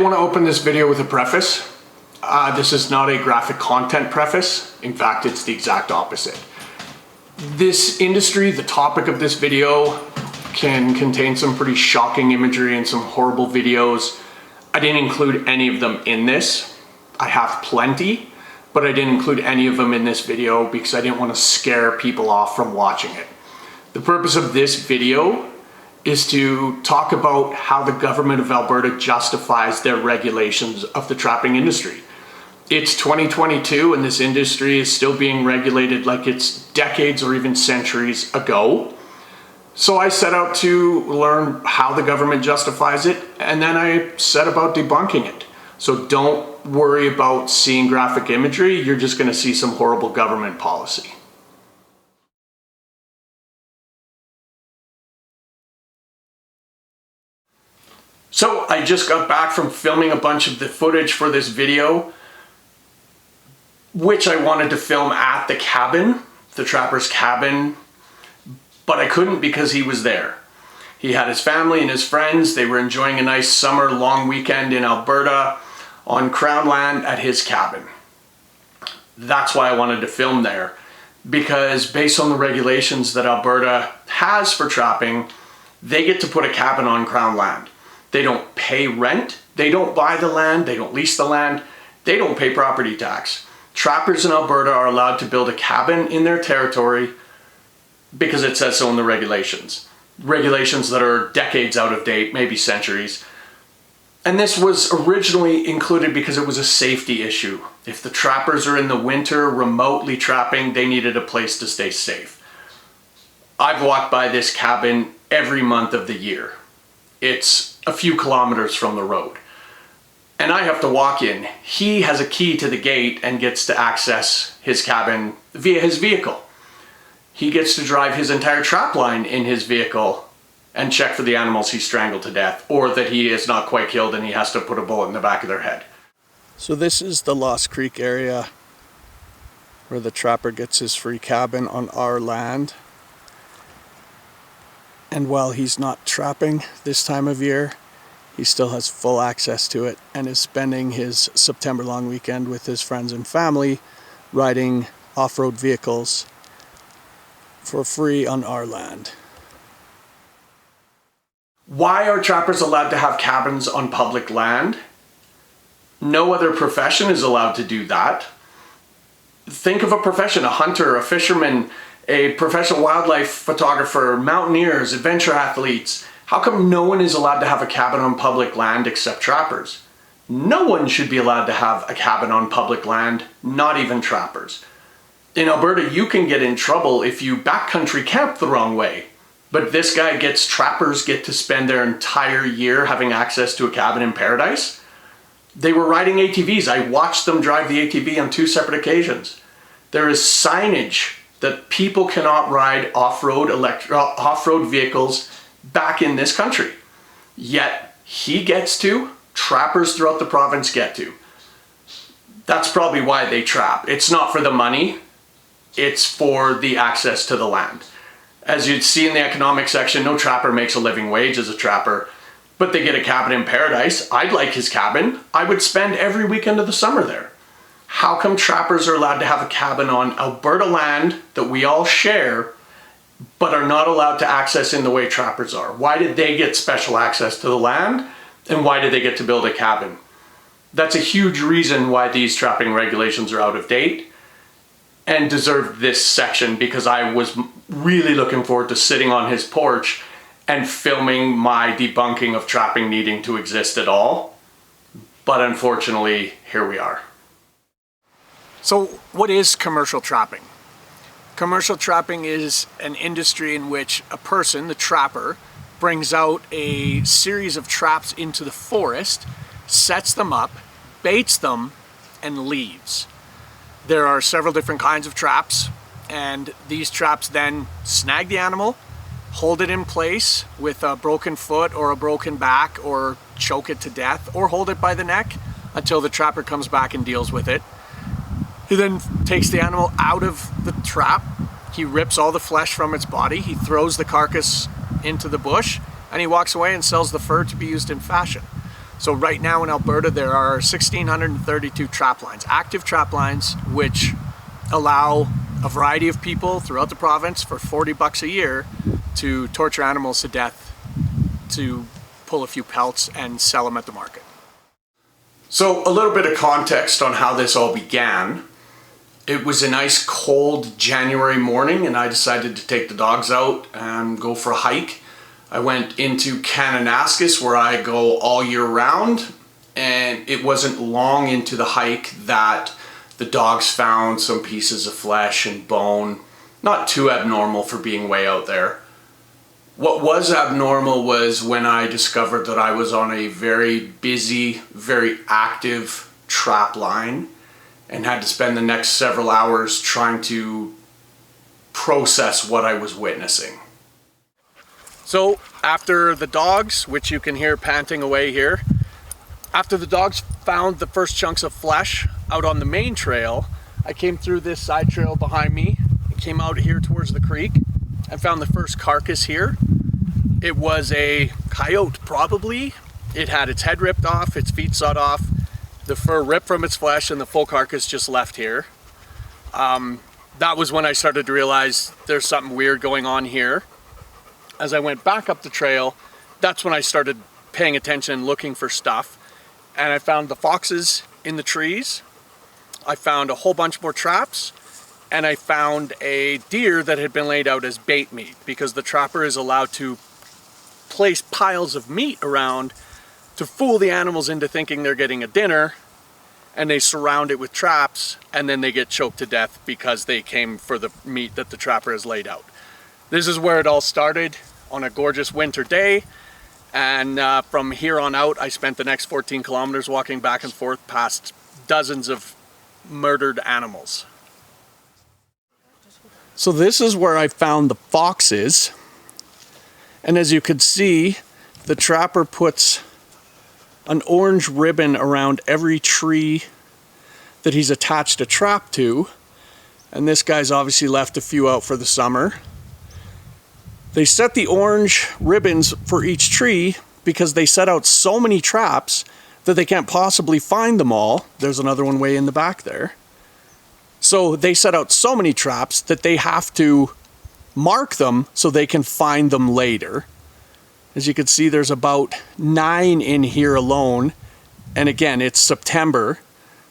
I want to open this video with a preface. This is not a graphic content preface. In fact, it's the exact opposite. This industry, the topic of this video, can contain some pretty shocking imagery and some horrible videos. I didn't include any of them in this. I have plenty, but I didn't include any of them in this video because I didn't want to scare people off from watching it. The purpose of this video is to talk about how the government of Alberta justifies their regulations of the trapping industry. It's 2022 and this industry is still being regulated like it's decades or even centuries ago. So I set out to learn how the government justifies it, and then I set about debunking it. So don't worry about seeing graphic imagery, you're just going to see some horrible government policy. So I just got back from filming a bunch of the footage for this video, which I wanted to film at the cabin, the trapper's cabin, but I couldn't because he was there. He had his family and his friends. They were enjoying a nice summer long weekend in Alberta on Crown land at his cabin. That's why I wanted to film there, because based on the regulations that Alberta has for trapping, they get to put a cabin on Crown land. They don't pay rent, they don't buy the land, they don't lease the land, they don't pay property tax. Trappers in Alberta are allowed to build a cabin in their territory because it says so in the regulations. Regulations that are decades out of date, maybe centuries. And this was originally included because it was a safety issue. If the trappers are in the winter remotely trapping, they needed a place to stay safe. I've walked by this cabin every month of the year. It's a few kilometers from the road. And I have to walk in. He has a key to the gate and gets to access his cabin via his vehicle. He gets to drive his entire trap line in his vehicle and check for the animals he strangled to death, or that he is not quite killed and he has to put a bullet in the back of their head. So this is the Lost Creek area where the trapper gets his free cabin on our land. And while he's not trapping this time of year, he still has full access to it and is spending his September long weekend with his friends and family riding off-road vehicles for free on our land. Why are trappers allowed to have cabins on public land? No other profession is allowed to do that. Think of a profession, a hunter, a fisherman, a professional wildlife photographer, mountaineers, adventure athletes. How come no one is allowed to have a cabin on public land except trappers? No one should be allowed to have a cabin on public land, not even trappers. In Alberta, you can get in trouble if you backcountry camp the wrong way. But this guy trappers get to spend their entire year having access to a cabin in paradise. They were riding ATVs. I watched them drive the ATV on 2 separate occasions. There is signage that people cannot ride off-road vehicles back in this country. Yet he gets to, trappers throughout the province get to. That's probably why they trap. It's not for the money, it's for the access to the land. As you'd see in the economic section, no trapper makes a living wage as a trapper, but they get a cabin in paradise. I'd like his cabin. I would spend every weekend of the summer there. How come trappers are allowed to have a cabin on Alberta land that we all share, but are not allowed to access in the way trappers are? Why did they get special access to the land, and why did they get to build a cabin? That's a huge reason why these trapping regulations are out of date and deserve this section, because I was really looking forward to sitting on his porch and filming my debunking of trapping needing to exist at all. But unfortunately, here we are. So what is commercial trapping? Commercial trapping is an industry in which a person, the trapper, brings out a series of traps into the forest, sets them up, baits them, and leaves. There are several different kinds of traps, and these traps then snag the animal, hold it in place with a broken foot or a broken back, or choke it to death, or hold it by the neck until the trapper comes back and deals with it. He then takes the animal out of the trap, he rips all the flesh from its body, he throws the carcass into the bush, and he walks away and sells the fur to be used in fashion. So right now in Alberta there are 1,632 trap lines, active trap lines, which allow a variety of people throughout the province for $40 a year to torture animals to death to pull a few pelts and sell them at the market. So a little bit of context on how this all began. It was a nice cold January morning and I decided to take the dogs out and go for a hike. I went into Kananaskis where I go all year round, and it wasn't long into the hike that the dogs found some pieces of flesh and bone. Not too abnormal for being way out there. What was abnormal was when I discovered that I was on a very busy, very active trap line and had to spend the next several hours trying to process what I was witnessing. So after the dogs, which you can hear panting away here, after the dogs found the first chunks of flesh out on the main trail, I came through this side trail behind me, came out here towards the creek, and found the first carcass here. It was a coyote, probably. It had its head ripped off, its feet sawed off, the fur ripped from its flesh, and the full carcass just left here. That was when I started to realize there's something weird going on here. As I went back up the trail, that's when I started paying attention, looking for stuff. And I found the foxes in the trees. I found a whole bunch more traps. And I found a deer that had been laid out as bait meat, because the trapper is allowed to place piles of meat around to fool the animals into thinking they're getting a dinner, and they surround it with traps, and then they get choked to death because they came for the meat that the trapper has laid out. This is where it all started on a gorgeous winter day, and from here on out I spent the next 14 kilometers walking back and forth past dozens of murdered animals. So this is where I found the foxes, and as you could see, the trapper puts an orange ribbon around every tree that he's attached a trap to, and this guy's obviously left a few out for the summer. They set the orange ribbons for each tree because they set out so many traps that they can't possibly find them all. There's another one way in the back there. So they set out so many traps that they have to mark them so they can find them later. As you can see, there's about 9 in here alone. And again, it's September,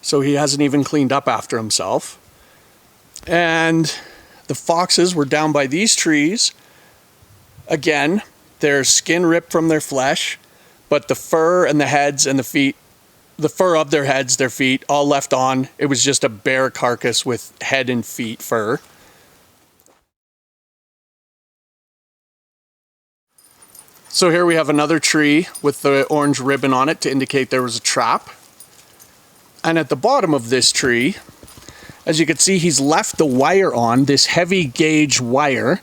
so he hasn't even cleaned up after himself. And the foxes were down by these trees. Again, their skin ripped from their flesh, but the fur and the heads and the feet, the fur of their heads, their feet, all left on. It was just a bare carcass with head and feet fur. So here we have another tree with the orange ribbon on it to indicate there was a trap. And at the bottom of this tree, as you can see, he's left the wire on, this heavy gauge wire.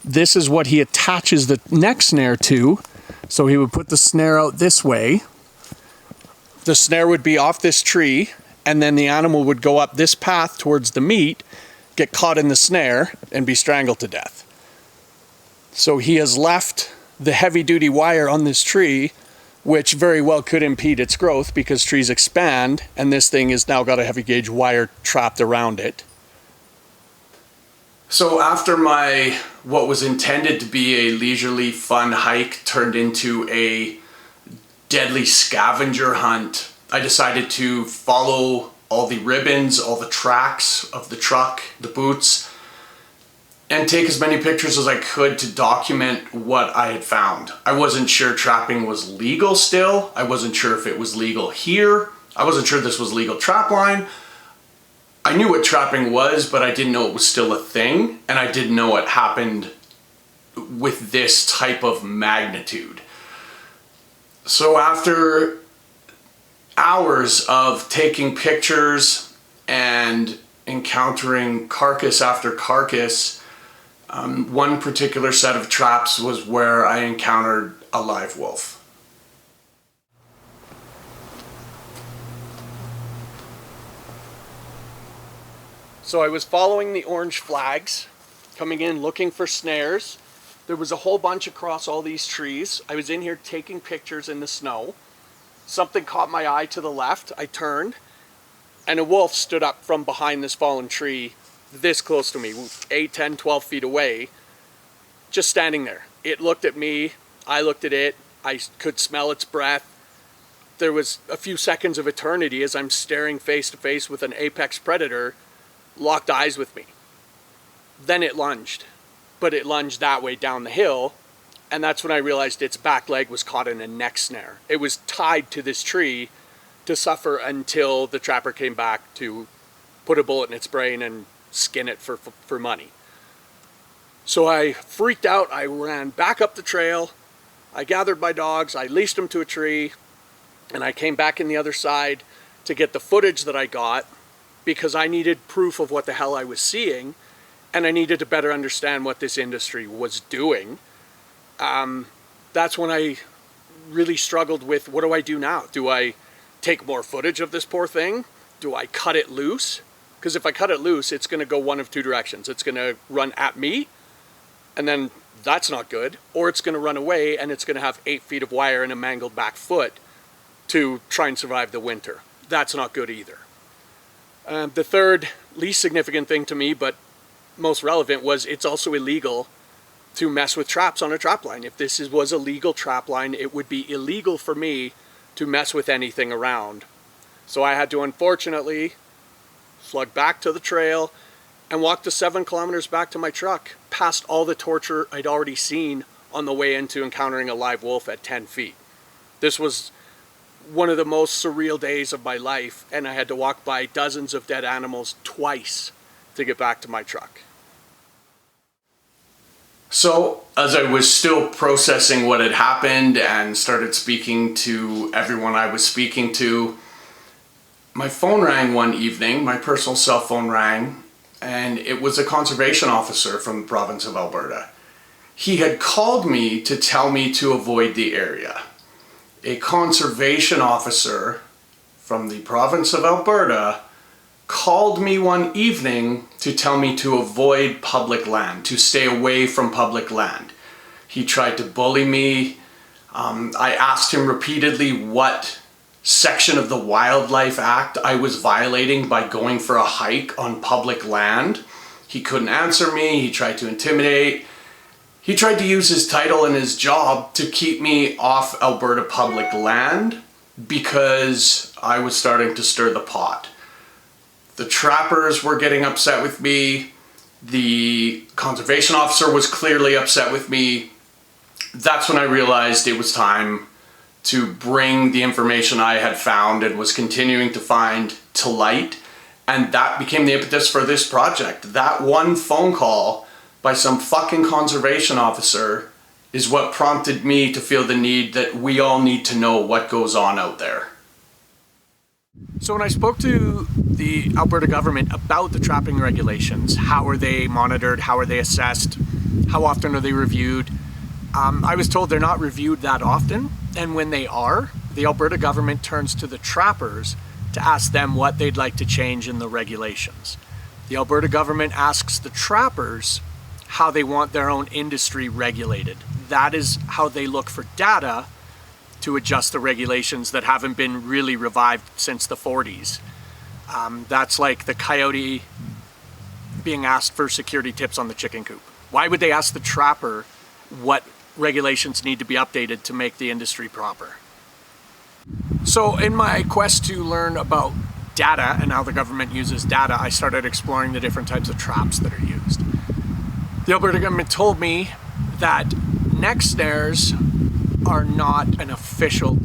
This is what he attaches the neck snare to. So he would put the snare out this way. The snare would be off this tree, and then the animal would go up this path towards the meat, get caught in the snare, and be strangled to death. So he has left the heavy-duty wire on this tree, which very well could impede its growth because trees expand, and this thing has now got a heavy gauge wire trapped around it. So after my, what was intended to be a leisurely fun hike turned into a deadly scavenger hunt, I decided to follow all the ribbons, all the tracks of the truck, the boots, and take as many pictures as I could to document what I had found. I wasn't sure trapping was legal still. I wasn't sure if it was legal here. I wasn't sure this was legal trapline. I knew what trapping was, but I didn't know it was still a thing, and I didn't know it happened with this type of magnitude. So after hours of taking pictures and encountering carcass after carcass, one particular set of traps was where I encountered a live wolf. So I was following the orange flags, coming in looking for snares. There was a whole bunch across all these trees. I was in here taking pictures in the snow. something caught my eye to the left. I turned, and a wolf stood up from behind this fallen tree this close to me, 8, 10, 12 feet away, just standing there. It looked at me, I looked at it, I could smell its breath. There was a few seconds of eternity as I'm staring face to face with an apex predator, locked eyes with me. Then it lunged, but it lunged that way down the hill, and that's when I realized its back leg was caught in a neck snare. It was tied to this tree to suffer until the trapper came back to put a bullet in its brain and skin it for money. So I freaked out. I ran back up the trail. I gathered my dogs. I leashed them to a tree, and I came back in the other side to get the footage that I got because I needed proof of what the hell I was seeing, and I needed to better understand what this industry was doing. That's when I really struggled with, what do I do now? Do I take more footage of this poor thing? Do I cut it loose? Because if I cut it loose, it's going to go one of two directions. It's going to run at me, and then that's not good. Or it's going to run away, and it's going to have 8 feet of wire and a mangled back foot to try and survive the winter. That's not good either. The third least significant thing to me, but most relevant, was it's also illegal to mess with traps on a trap line. If this was a legal trap line, it would be illegal for me to mess with anything around. So I had to, unfortunately, slug back to the trail and walk the 7 kilometers back to my truck, past all the torture I'd already seen on the way into encountering a live wolf at 10 feet. This was one of the most surreal days of my life, and I had to walk by dozens of dead animals twice to get back to my truck. So, as I was still processing what had happened and started speaking to everyone I was speaking to, my phone rang one evening, my personal cell phone rang, and it was a conservation officer from the province of Alberta. He had called me to tell me to avoid the area. A conservation officer from the province of Alberta called me one evening to tell me to avoid public land, to stay away from public land. He tried to bully me. I asked him repeatedly what section of the Wildlife Act I was violating by going for a hike on public land. He couldn't answer me. He tried to intimidate. He tried to use his title and his job to keep me off Alberta public land because I was starting to stir the pot. The trappers were getting upset with me. The conservation officer was clearly upset with me. That's when I realized it was time to bring the information I had found and was continuing to find to light. And that became the impetus for this project. That one phone call by some fucking conservation officer is what prompted me to feel the need that we all need to know what goes on out there. So when I spoke to the Alberta government about the trapping regulations, how are they monitored, how are they assessed, how often are they reviewed, I was told they're not reviewed that often, and when they are, the Alberta government turns to the trappers to ask them what they'd like to change in the regulations. The Alberta government asks the trappers how they want their own industry regulated. That is how they look for data to adjust the regulations that haven't been really revived since the 40s. That's like the coyote being asked for security tips on the chicken coop. Why would they ask the trapper what regulations need to be updated to make the industry proper? So in my quest to learn about data and how the government uses data, I started exploring the different types of traps that are used. The Alberta government told me that neck snares are not an official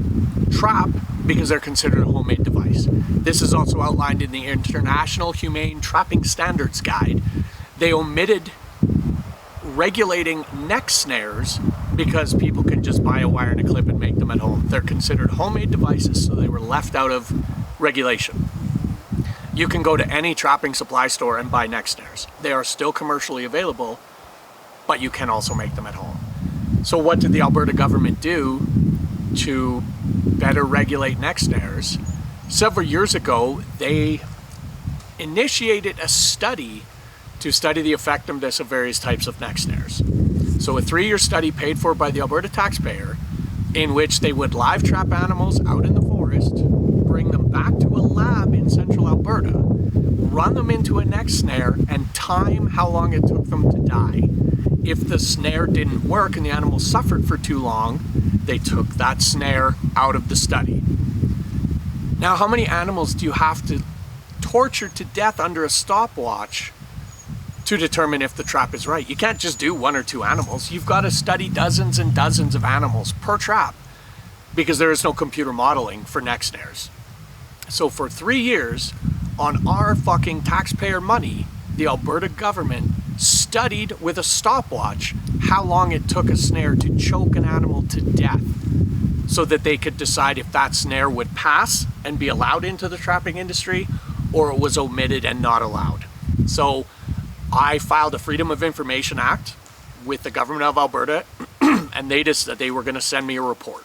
trap because they're considered a homemade device. This is also outlined in the International Humane Trapping Standards Guide. They omitted regulating neck snares because people can just buy a wire and a clip and make them at home. They're considered homemade devices, so they were left out of regulation. You can go to any trapping supply store and buy neck snares. They are still commercially available, but you can also make them at home. So what did the Alberta government do to better regulate neck snares? Several years ago, they initiated a study to study the effectiveness of various types of neck snares. So a 3-year study paid for by the Alberta taxpayer in which they would live trap animals out in the forest harvest, bring them back to a lab in central Alberta, run them into a neck snare, and time how long it took them to die. If the snare didn't work and the animal suffered for too long, they took that snare out of the study. Now, how many animals do you have to torture to death under a stopwatch to determine if the trap is right? You can't just do 1 or 2 animals. You've got to study dozens and dozens of animals per trap because there is no computer modeling for neck snares. So for 3 years, on our fucking taxpayer money, the Alberta government studied with a stopwatch how long it took a snare to choke an animal to death so that they could decide if that snare would pass and be allowed into the trapping industry or it was omitted and not allowed. So I filed a Freedom of Information Act with the government of Alberta and they were going to send me a report.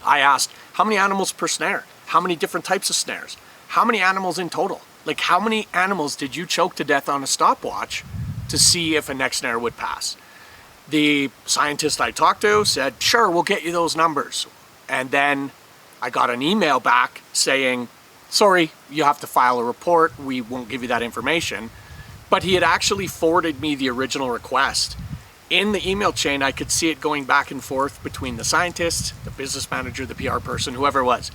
I asked, how many animals per snare? How many different types of snares? How many animals in total? Like, how many animals did you choke to death on a stopwatch to see if a neck snare would pass? The scientist I talked to said, sure, we'll get you those numbers. And then I got an email back saying, sorry, you have to file a report. We won't give you that information. But he had actually forwarded me the original request. In the email chain, I could see it going back and forth between the scientist, the business manager, the PR person, whoever it was.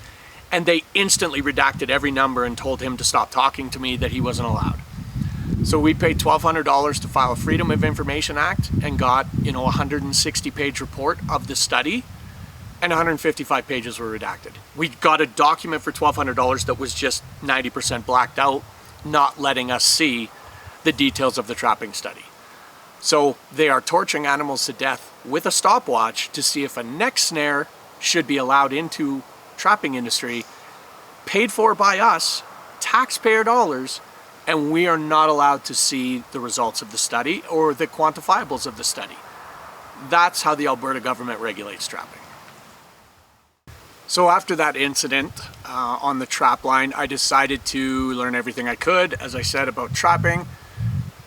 And they instantly redacted every number and told him to stop talking to me, that he wasn't allowed. So we paid $1,200 to file a Freedom of Information Act and got, a 160-page report of the study, and 155 pages were redacted. We got a document for $1,200 that was just 90% blacked out, not letting us see the details of the trapping study. So they are torturing animals to death with a stopwatch to see if a neck snare should be allowed into trapping industry, paid for by us, taxpayer dollars, and we are not allowed to see the results of the study or the quantifiables of the study. That's how the Alberta government regulates trapping. So after that incident on the trap line, I decided to learn everything I could, as I said, about trapping.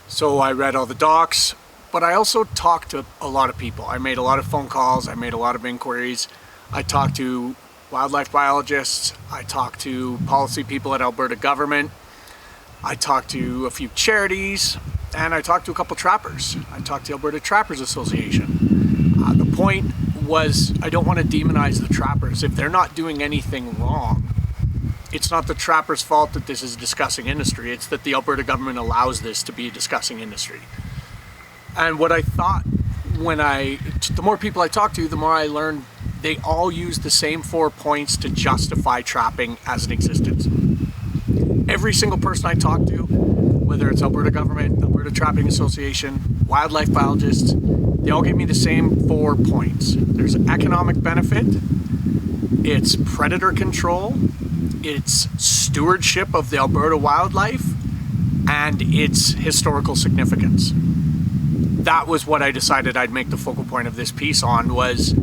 So I read all the docs, but I also talked to a lot of people. I made a lot of phone calls, I made a lot of inquiries. I talked to wildlife biologists, I talked to policy people at Alberta government, I talked to a few charities, and I talked to a couple trappers. I talked to Alberta Trappers Association. The point was, I don't want to demonize the trappers. If they're not doing anything wrong, it's not the trappers' fault that this is a discussing industry. It's that the Alberta government allows this to be a discussing industry. And what I thought the more people I talked to, the more I learned they all use the same 4 points to justify trapping as an existence. Every single person I talked to, whether it's Alberta government, Alberta Trapping Association, wildlife biologists, they all gave me the same 4 points. There's an economic benefit, it's predator control, it's stewardship of the Alberta wildlife, and its historical significance. That was what I decided I'd make the focal point of this piece on, was,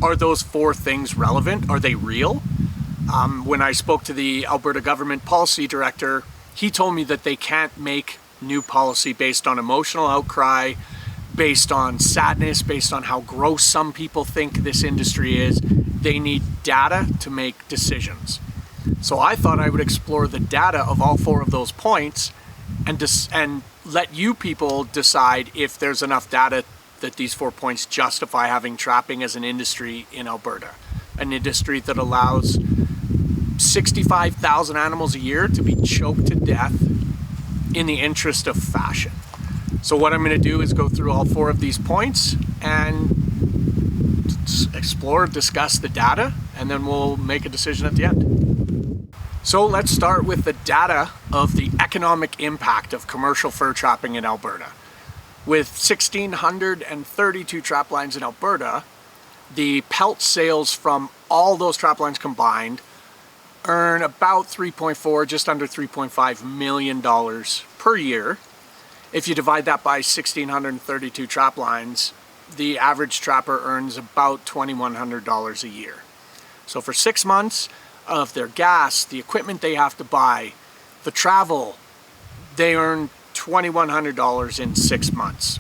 are those 4 things relevant? Are they real? When I spoke to the Alberta government policy director, he told me that they can't make new policy based on emotional outcry, based on sadness, based on how gross some people think this industry is. They need data to make decisions. So I thought I would explore the data of all 4 of those points and let you people decide if there's enough data that these 4 points justify having trapping as an industry in Alberta. An industry that allows 65,000 animals a year to be choked to death in the interest of fashion. So what I'm going to do is go through all 4 of these points and explore, discuss the data, and then we'll make a decision at the end. So let's start with the data of the economic impact of commercial fur trapping in Alberta. With 1,632 trap lines in Alberta, the pelt sales from all those trap lines combined earn about just under $3.5 million per year. If you divide that by 1,632 trap lines, the average trapper earns about $2,100 a year. So for 6 months of their gas, the equipment they have to buy, the travel, they earn $2,100 in 6 months.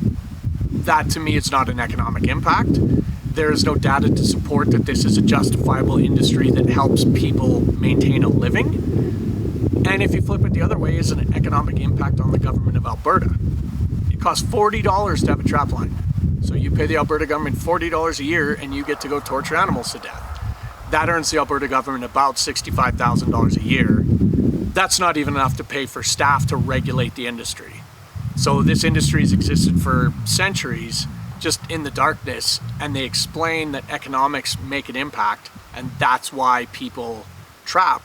That to me is not an economic impact. There is no data to support that this is a justifiable industry that helps people maintain a living. And if you flip it the other way, is an economic impact on the government of Alberta. It costs $40 to have a trap line. So you pay the Alberta government $40 a year and you get to go torture animals to death. That earns the Alberta government about $65,000 a year. That's not even enough to pay for staff to regulate the industry. So this industry has existed for centuries, just in the darkness, and they explain that economics make an impact, and that's why people trap.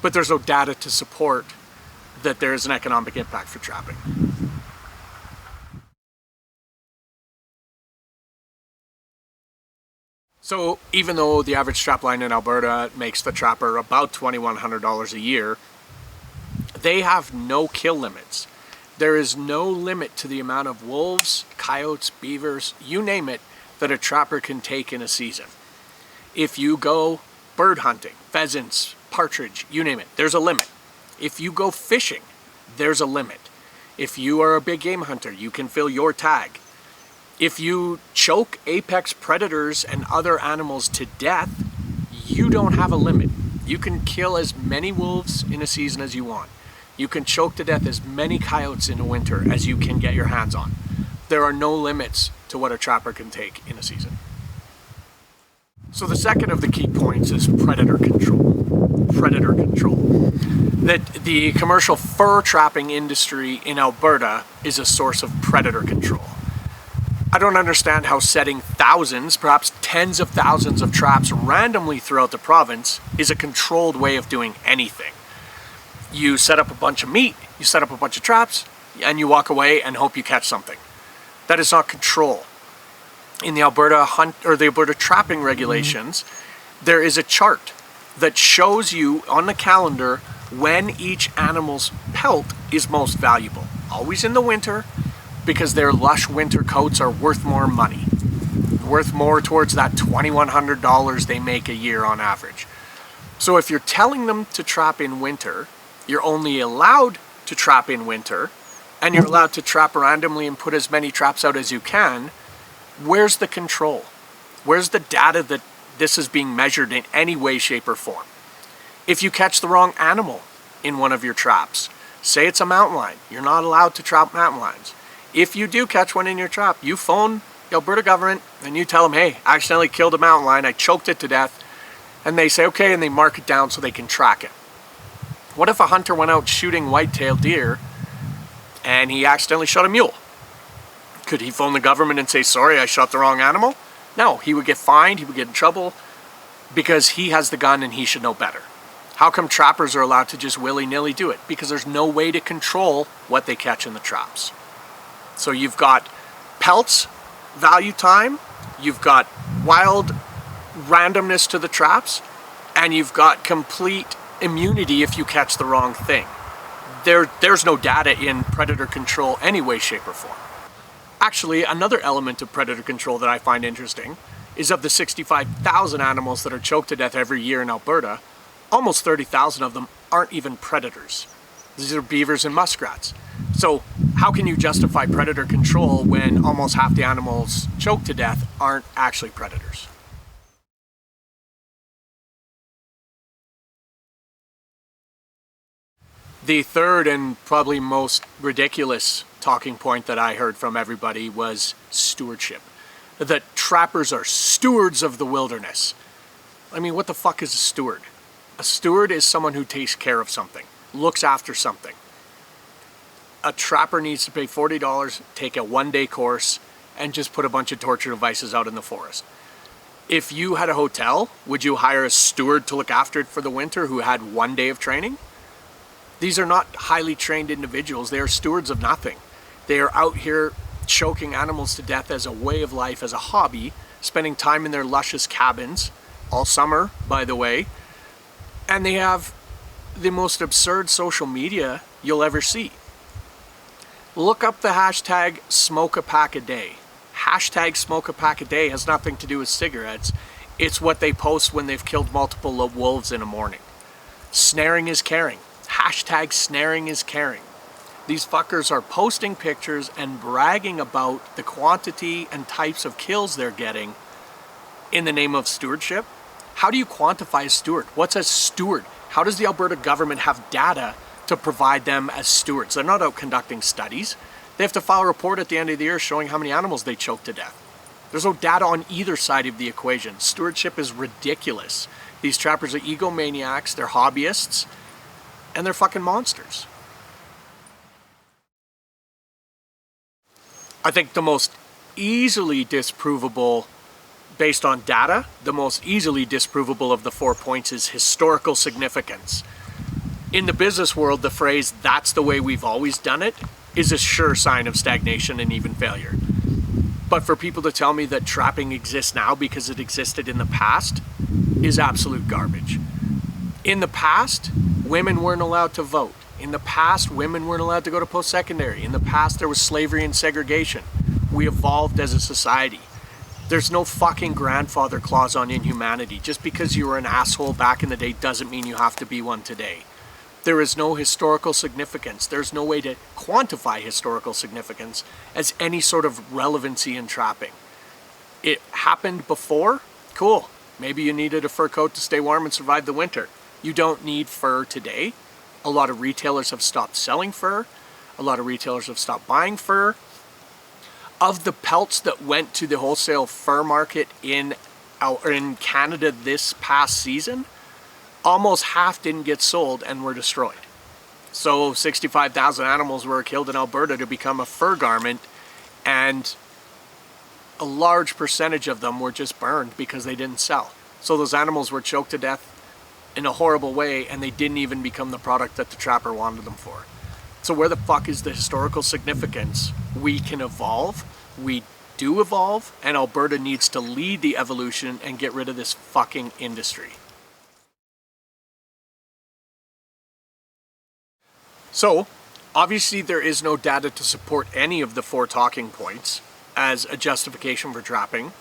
But there's no data to support that there is an economic impact for trapping. So even though the average trap line in Alberta makes the trapper about $2,100 a year, they have no kill limits. There is no limit to the amount of wolves, coyotes, beavers, you name it, that a trapper can take in a season. If you go bird hunting, pheasants, partridge, you name it, there's a limit. If you go fishing, there's a limit. If you are a big game hunter, you can fill your tag. If you choke apex predators and other animals to death, you don't have a limit. You can kill as many wolves in a season as you want. You can choke to death as many coyotes in a winter as you can get your hands on. There are no limits to what a trapper can take in a season. So the second of the key points is predator control. Predator control. That the commercial fur trapping industry in Alberta is a source of predator control. I don't understand how setting thousands, perhaps tens of thousands of traps randomly throughout the province is a controlled way of doing anything. You set up a bunch of meat, you set up a bunch of traps, and you walk away and hope you catch something. That is not control. In the Alberta the Alberta trapping regulations, there is a chart that shows you on the calendar when each animal's pelt is most valuable. Always in the winter, because their lush winter coats are worth more money. Worth more towards that $2,100 they make a year on average. So if you're telling them to trap in winter, you're only allowed to trap in winter, and you're allowed to trap randomly and put as many traps out as you can, where's the control? Where's the data that this is being measured in any way, shape, or form? If you catch the wrong animal in one of your traps, say it's a mountain lion, you're not allowed to trap mountain lions. If you do catch one in your trap, you phone the Alberta government and you tell them, hey, I accidentally killed a mountain lion, I choked it to death, and they say, okay, and they mark it down so they can track it. What if a hunter went out shooting white-tailed deer and he accidentally shot a mule? Could he phone the government and say, sorry, I shot the wrong animal? No, he would get fined, he would get in trouble because he has the gun and he should know better. How come trappers are allowed to just willy-nilly do it? Because there's no way to control what they catch in the traps. So you've got pelts, value time, you've got wild randomness to the traps, and you've got complete immunity if you catch the wrong thing. There's no data in predator control any way, shape, or form. Actually, another element of predator control that I find interesting is of the 65,000 animals that are choked to death every year in Alberta, almost 30,000 of them aren't even predators. These are beavers and muskrats. So how can you justify predator control when almost half the animals choked to death aren't actually predators? The third and probably most ridiculous talking point that I heard from everybody was stewardship. That trappers are stewards of the wilderness. I mean, what the fuck is a steward? A steward is someone who takes care of something, looks after something. A trapper needs to pay $40, take a one-day course, and just put a bunch of torture devices out in the forest. If you had a hotel, would you hire a steward to look after it for the winter who had 1 day of training? These are not highly trained individuals. They are stewards of nothing. They are out here choking animals to death as a way of life, as a hobby, spending time in their luscious cabins, all summer, by the way. And they have the most absurd social media you'll ever see. Look up the hashtag smoke a pack a day. Hashtag smoke a pack a day has nothing to do with cigarettes. It's what they post when they've killed multiple wolves in a morning. Snaring is caring. Hashtag snaring is caring. These fuckers are posting pictures and bragging about the quantity and types of kills they're getting in the name of stewardship. How do you quantify a steward? What's a steward? How does the Alberta government have data to provide them as stewards? They're not out conducting studies. They have to file a report at the end of the year showing how many animals they choked to death. There's no data on either side of the equation. Stewardship is ridiculous. These trappers are egomaniacs, they're hobbyists, and they're fucking monsters. I think the most easily disprovable, based on data, the most easily disprovable of the 4 points is historical significance. In the business world, the phrase, "that's the way we've always done it," is a sure sign of stagnation and even failure. But for people to tell me that trapping exists now because it existed in the past is absolute garbage. In the past, women weren't allowed to vote. In the past, women weren't allowed to go to post-secondary. In the past, there was slavery and segregation. We evolved as a society. There's no fucking grandfather clause on inhumanity. Just because you were an asshole back in the day doesn't mean you have to be one today. There is no historical significance. There's no way to quantify historical significance as any sort of relevancy in trapping. It happened before? Cool. Maybe you needed a fur coat to stay warm and survive the winter. You don't need fur today. A lot of retailers have stopped selling fur. A lot of retailers have stopped buying fur. Of the pelts that went to the wholesale fur market in Canada this past season, almost half didn't get sold and were destroyed. So 65,000 animals were killed in Alberta to become a fur garment, and a large percentage of them were just burned because they didn't sell. So those animals were choked to death in a horrible way, and they didn't even become the product that the trapper wanted them for. So where the fuck is the historical significance? We can evolve. We do evolve, and Alberta needs to lead the evolution and get rid of this fucking industry. So, obviously there is no data to support any of the 4 talking points as a justification for trapping.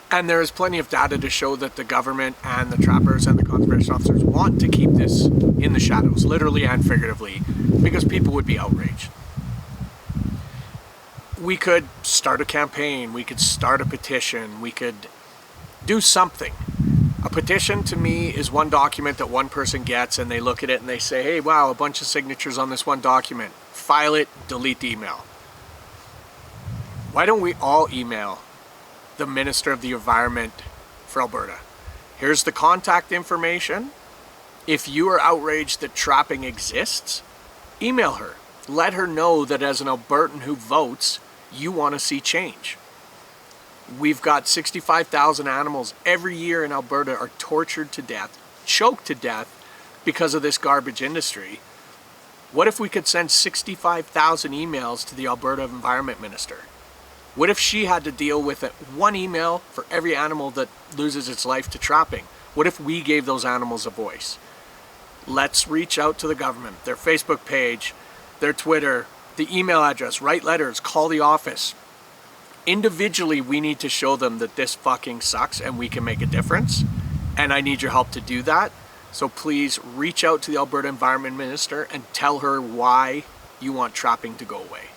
And there is plenty of data to show that the government and the trappers and the conservation officers want to keep this in the shadows, literally and figuratively, because people would be outraged. We could start a campaign, we could start a petition, we could do something. A petition to me is one document that one person gets and they look at it and they say, hey, wow, a bunch of signatures on this one document. File it, delete the email. Why don't we all email the Minister of the Environment for Alberta? Here's the contact information. If you are outraged that trapping exists, email her. Let her know that as an Albertan who votes, you want to see change. We've got 65,000 animals every year in Alberta are tortured to death, choked to death because of this garbage industry. What if we could send 65,000 emails to the Alberta Environment Minister? What if she had to deal with one email for every animal that loses its life to trapping? What if we gave those animals a voice? Let's reach out to the government, their Facebook page, their Twitter, the email address, write letters, call the office. Individually, we need to show them that this fucking sucks and we can make a difference. And I need your help to do that. So please reach out to the Alberta Environment Minister and tell her why you want trapping to go away.